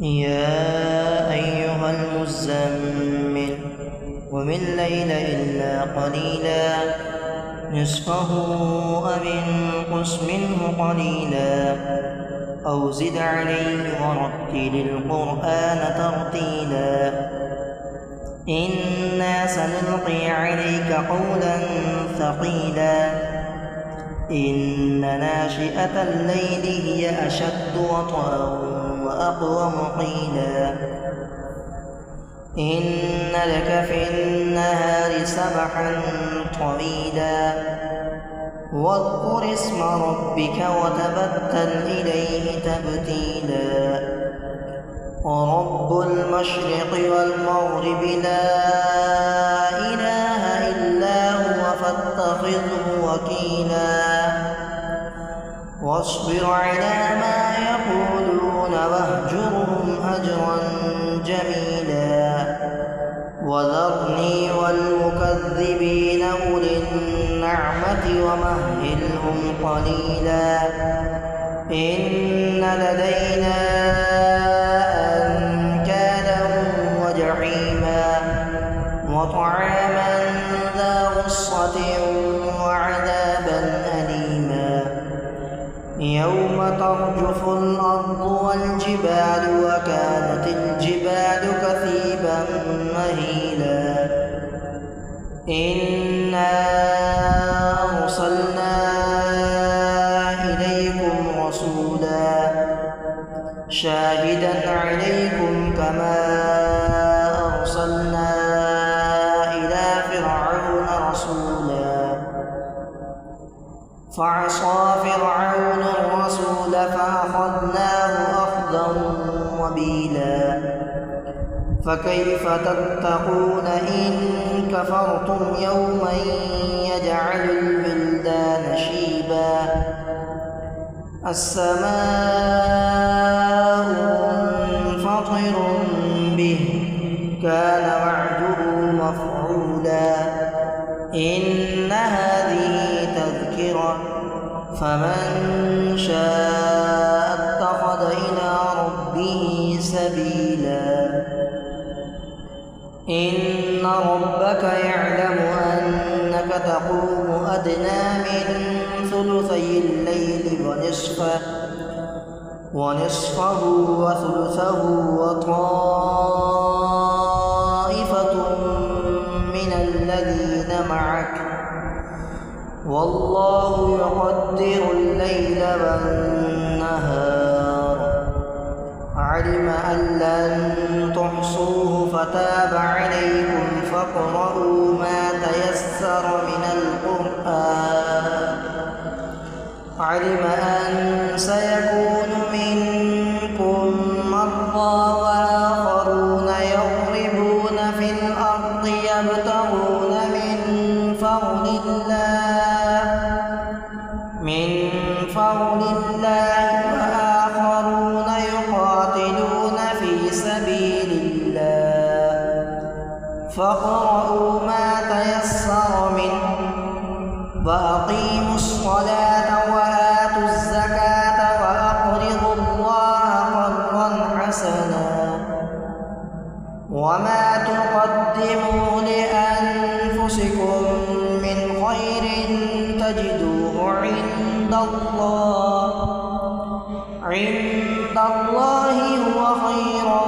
يا أيها المزمل قم الليل إلا قليلا نصفه أو انقص منه قليلا أو زد عليه ورتل القرآن ترتيلا إنا سنلقي عليك قولا ثقيلا إن ناشئة الليل هي أشد وطئا وأقوم قيلا إن لك في النهار سبحا طويلا واذكر اسم ربك وتبتل إليه تبتيلا ورب المشرق والمغرب لا إله إلا هو فاتخذه وكيلا واصبر على ما يقولون واهجرهم هجرا جميلا وذرني والمكذبين أولي النعمة ومهلهم قليلا إن لدينا أنكالا وجحيما وطعاما ذا غصة وعذابا أليما يوم ترجف الأرض والجبال وكانت الجبال كثيبا مهيلا إنا أرسلنا إليكم رسولا شاهدا عليكم كما أرسلنا إلى فرعون رسولا فعصى فرعون الرسول فأخذناه أخذا وبيلا فكيف تتقون إن كفرتم يوما يجعل الولدان شيبا السماء منفطر به كان وعده مفعولا إن هذه تذكرة فمن شاء اتخذ إلى ربه سبيلا إن ربك يعلم أنك تقوم أدنى من ثلثي الليل ونصفه وثلثه وطائفة من الذين معك والله يقدر الليل والنهار علم أن لن تحصوه فتاب عليكم فاقرؤوا ما تيسر من القرآن علم أن سيكون منكم مرضى وآخرون يضربون في الأرض يبتغون من فضل الله وآخرون يقاتلون في سبيل الله فاقرؤوا ما تيسر منه وأقيموا الصلاة وآتوا الزكاة وأقرضوا الله قرضا حسنا وما تقدموا لأنفسكم من خير تجدوه عند الله هو خيرا